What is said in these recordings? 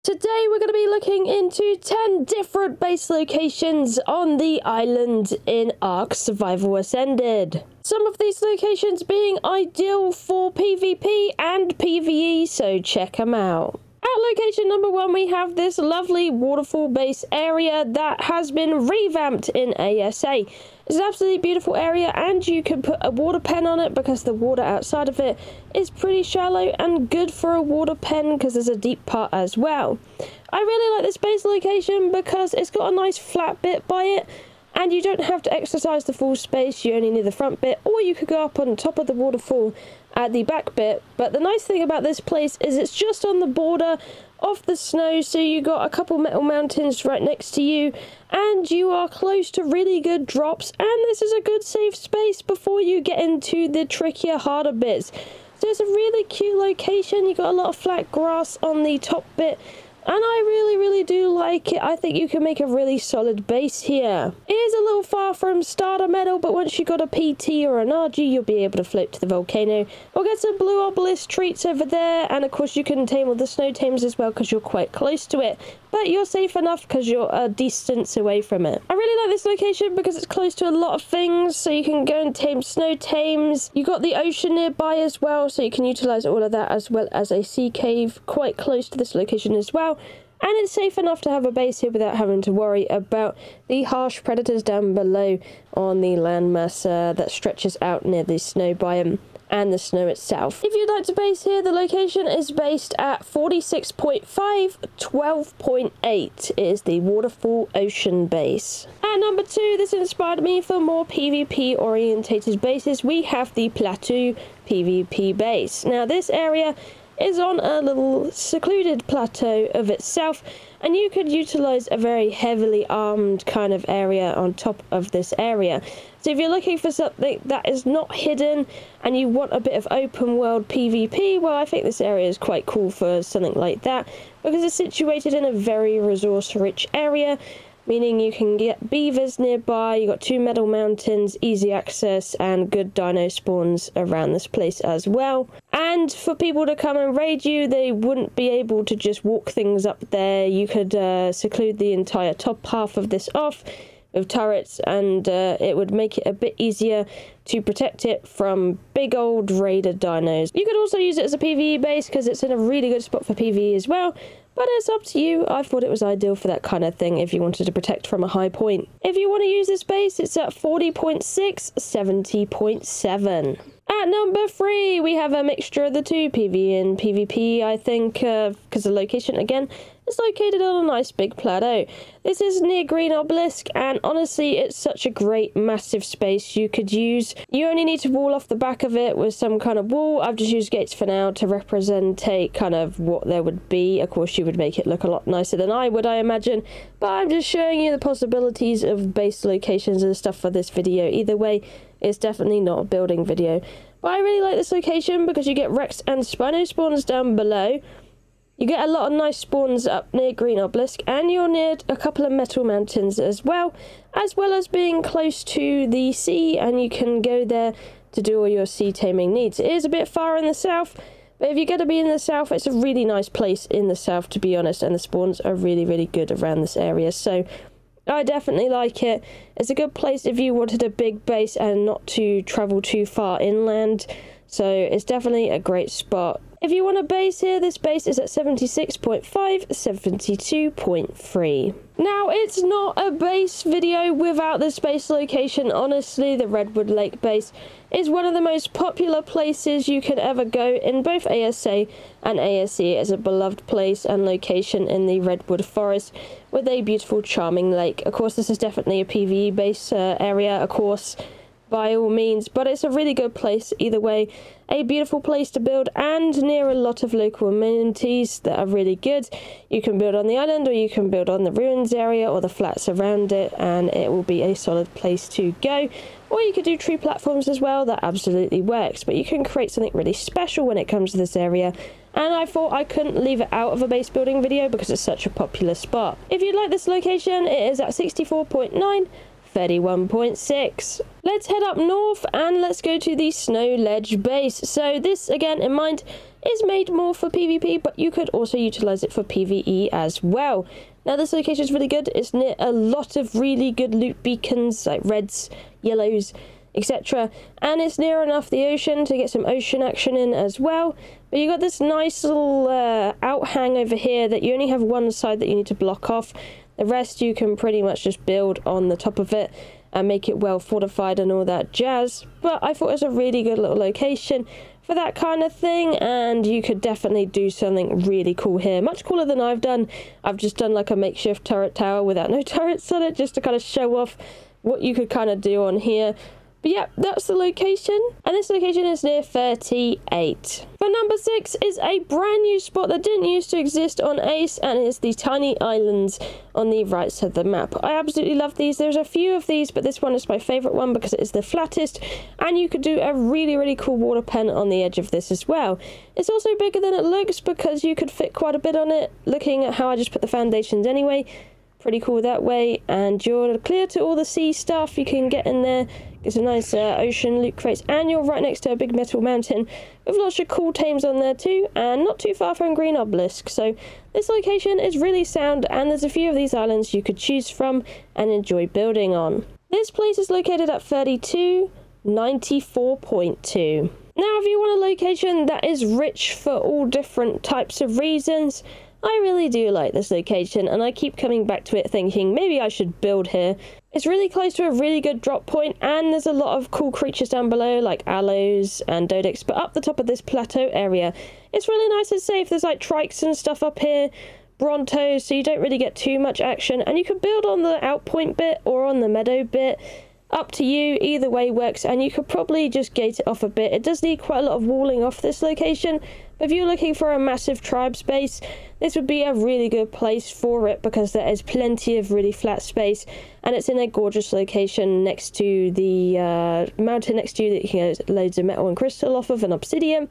Today we're going to be looking into 10 different base locations on the island in ARK Ascended. Some of these locations being ideal for PvP and PvE, so check them out. At location number 1 we have this lovely waterfall base area that has been revamped in ASA. It's an absolutely beautiful area and you can put a water pen on it because the water outside of it is pretty shallow and good for a water pen because there's a deep part as well. I really like this base location because it's got a nice flat bit by it and you don't have to exercise the full space, you only need the front bit, or you could go up on top of the waterfall at the back bit. But the nice thing about this place is it's just on the border of the snow, so you got a couple metal mountains right next to you and you are close to really good drops, and this is a good safe space before you get into the trickier, harder bits. So it's a really cute location. You got a lot of flat grass on the top bit and I really do like it. I think you can make a really solid base here. It is a little far from starter metal, but once you got a PT or an RG, you'll be able to float to the volcano. We'll get some blue obelisk treats over there, and of course you can tame all the snow tames as well because you're quite close to it. But you're safe enough because you're a distance away from it. I really like this location because it's close to a lot of things, so you can go and tame snow tames. You got the ocean nearby as well, so you can utilize all of that, as well as a sea cave quite close to this location as well. And it's safe enough to have a base here without having to worry about the harsh predators down below on the landmass that stretches out near the snow biome and the snow itself. If you'd like to base here, the location is based at 46.5, 12.8. It is the Waterfall Ocean base. At number 2, this inspired me for more PvP orientated bases. We have the Plateau PVP base. Now this area is on a little secluded plateau of itself, and you could utilize a very heavily armed kind of area on top of this area. So if you're looking for something that is not hidden and you want a bit of open world PvP, well, I think this area is quite cool for something like that because it's situated in a very resource rich area, meaning you can get beavers nearby, you got 2 metal mountains, easy access, and good dino spawns around this place as well. And for people to come and raid you, they wouldn't be able to just walk things up there. You could seclude the entire top half of this off with turrets, and it would make it a bit easier to protect it from big old raider dinos. You could also use it as a PvE base because it's in a really good spot for PvE as well. But it's up to you. I thought it was ideal for that kind of thing if you wanted to protect from a high point. If you want to use this base, it's at 40.6, 70.7. At number 3, we have a mixture of the two, PvE and PvP, I think, because the location, again, is located on a nice big plateau. This is near Green Obelisk, and honestly, it's such a great, massive space you could use. You only need to wall off the back of it with some kind of wall. I've just used gates for now to represent kind of what there would be. Of course, you would make it look a lot nicer than I would, I imagine, but I'm just showing you the possibilities of base locations and stuff for this video. Either way, it's definitely not a building video. But I really like this location because you get Rex and Spino spawns down below. You get a lot of nice spawns up near Green Obelisk, and you're near a couple of metal mountains as well as being close to the sea, and you can go there to do all your sea taming needs. It is a bit far in the south, but if you're going to be in the south, it's a really nice place in the south, to be honest, and the spawns are really good around this area. So I definitely like it. It's a good place if you wanted a big base and not to travel too far inland. So it's definitely a great spot. If you want a base here, this base is at 76.5, 72.3. Now, it's not a base video without this base location. Honestly, the Redwood Lake base is one of the most popular places you could ever go in both ASA and ASE. It's a beloved place and location in the Redwood Forest with a beautiful, charming lake. Of course, this is definitely a PvE base area, of course, by all means, but it's a really good place either way. A beautiful place to build and near a lot of local amenities that are really good. You can build on the island, or you can build on the ruins area or the flats around it, and it will be a solid place to go. Or you could do tree platforms as well. That absolutely works, but you can create something really special when it comes to this area, and I thought I couldn't leave it out of a base building video because it's such a popular spot. If you'd like this location, it is at 64.9, 31.6. Let's head up north and let's go to the Snow Ledge base. So this, again, in mind, is made more for PvP, but you could also utilize it for PvE as well. Now this location is really good. It's near a lot of really good loot beacons like reds, yellows, etc. And it's near enough the ocean to get some ocean action in as well. But you got this nice little outhang over here that you only have one side that you need to block off. The rest you can pretty much just build on the top of it and make it well fortified and all that jazz. But I thought it was a really good little location for that kind of thing, and you could definitely do something really cool here. Much cooler than I've done. I've just done like a makeshift turret tower without no turrets on it, just to kind of show off what you could kind of do on here. But yeah, that's the location, and this location is near 38. For number 6 is a brand new spot that didn't used to exist on Ace, and it's the tiny islands on the right side of the map. I absolutely love these. There's a few of these, but this one is my favourite one because it is the flattest, and you could do a really cool water pen on the edge of this as well. It's also bigger than it looks because you could fit quite a bit on it, looking at how I just put the foundations anyway. Pretty cool that way, and you're clear to all the sea stuff. You can get in there, get some nice ocean loot crates, and you're right next to a big metal mountain with lots of cool tames on there too, and not too far from Green Obelisk. So this location is really sound, and there's a few of these islands you could choose from and enjoy building on. This place is located at 32, 94.2. Now if you want a location that is rich for all different types of reasons, I really do like this location, and I keep coming back to it thinking maybe I should build here. It's really close to a really good drop point, and there's a lot of cool creatures down below like aloes and dodix, but up the top of this plateau area it's really nice and safe. There's like trikes and stuff up here, brontos, so you don't really get too much action, and you can build on the outpoint bit or on the meadow bit. Up to you, either way works, and you could probably just gate it off a bit. It does need quite a lot of walling off this location, but if you're looking for a massive tribe space, this would be a really good place for it because there is plenty of really flat space, and it's in a gorgeous location next to the mountain next to you that you can get loads of metal and crystal off of, and obsidian,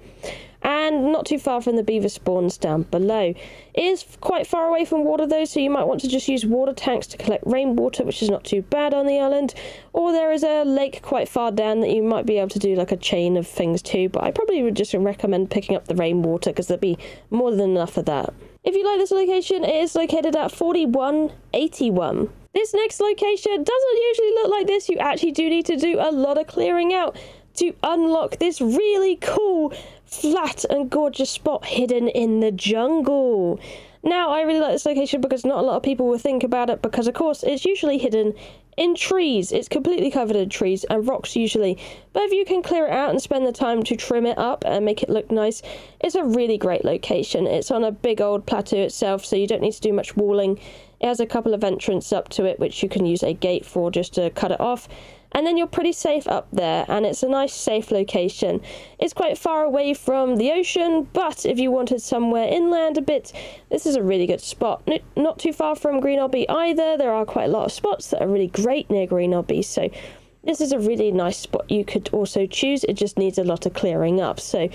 and not too far from the beaver spawns down below. It is quite far away from water though, so you might want to just use water tanks to collect rainwater, which is not too bad on the island, or there is a lake quite far down that you might be able to do like a chain of things too, but I probably would just recommend picking up the rainwater because there'd be more than enough of that. If you like this location, it is located at 4181. This next location doesn't usually look like this. You actually do need to do a lot of clearing out to unlock this really cool, flat and gorgeous spot hidden in the jungle. Now, I really like this location because not a lot of people will think about it because, of course, it's usually hidden in trees. It's completely covered in trees and rocks usually, but if you can clear it out and spend the time to trim it up and make it look nice, it's a really great location. It's on a big old plateau itself, so you don't need to do much walling. It has a couple of entrances up to it which you can use a gate for just to cut it off, and then you're pretty safe up there, and it's a nice safe location. It's quite far away from the ocean, but if you wanted somewhere inland a bit, this is a really good spot. Not too far from Green Obby either. There are quite a lot of spots that are really great near Green Obby, so this is a really nice spot you could also choose. It just needs a lot of clearing up, so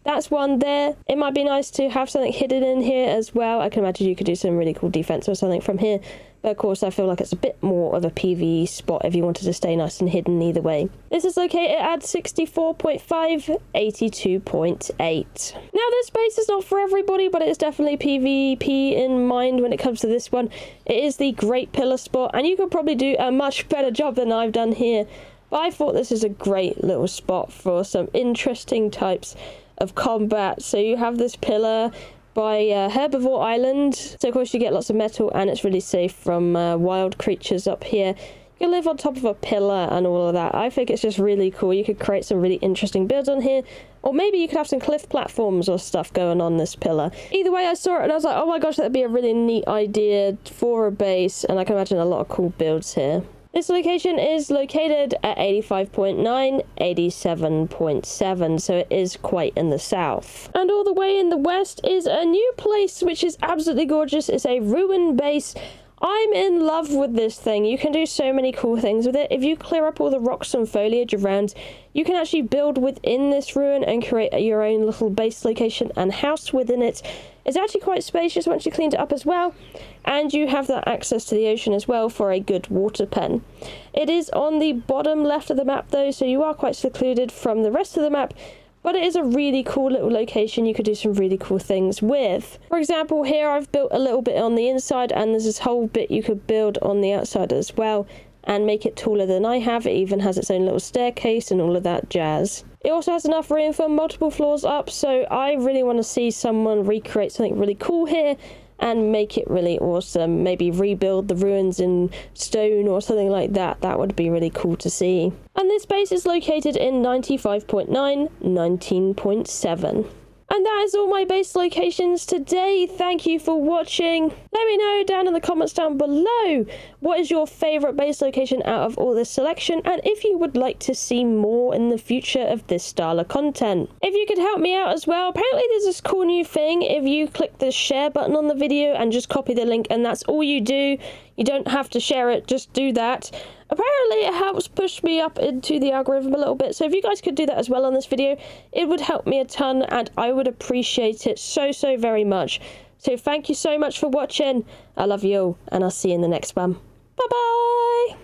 that's one there. It might be nice to have something hidden in here as well. I can imagine you could do some really cool defense or something from here. But of course, I feel like it's a bit more of a PvE spot if you wanted to stay nice and hidden either way. This is located at 64.5, 82.8. Now, this space is not for everybody, but it is definitely PvP in mind when it comes to this one. It is the Great Pillar spot, and you could probably do a much better job than I've done here. But I thought this is a great little spot for some interesting types of combat. So you have this pillar by Herbivore Island, so of course you get lots of metal, and it's really safe from wild creatures up here. You can live on top of a pillar and all of that. I think it's just really cool. You could create some really interesting builds on here, or maybe you could have some cliff platforms or stuff going on this pillar. Either way, I saw it and I was like, oh my gosh, that'd be a really neat idea for a base, and I can imagine a lot of cool builds here. This location is located at 85.9, 87.7, so it is quite in the south. And all the way in the west is a new place which is absolutely gorgeous. It's a ruin base. I'm in love with this thing. You can do so many cool things with it. If you clear up all the rocks and foliage around, you can actually build within this ruin and create your own little base location and house within it. It's actually quite spacious once you cleaned it up as well, and you have that access to the ocean as well for a good water pen. It is on the bottom left of the map though, so you are quite secluded from the rest of the map, but it is a really cool little location you could do some really cool things with. For example, here I've built a little bit on the inside, and there's this whole bit you could build on the outside as well and make it taller than I have. It even has its own little staircase and all of that jazz. It also has enough room for multiple floors up, so I really want to see someone recreate something really cool here and make it really awesome. Maybe rebuild the ruins in stone or something like that. That would be really cool to see. And this base is located in 95.9, 19.7. And that is all my base locations today. Thank you for watching. Let me know down in the comments down below what is your favourite base location out of all this selection, and if you would like to see more in the future of this style of content. If you could help me out as well, apparently there's this cool new thing. If you click the share button on the video and just copy the link, and that's all you do, you don't have to share it, just do that. Apparently it helps push me up into the algorithm a little bit, so if you guys could do that as well on this video, it would help me a ton and I would appreciate it so very much. So thank you so much for watching. I love you all, and I'll see you in the next one. Bye bye!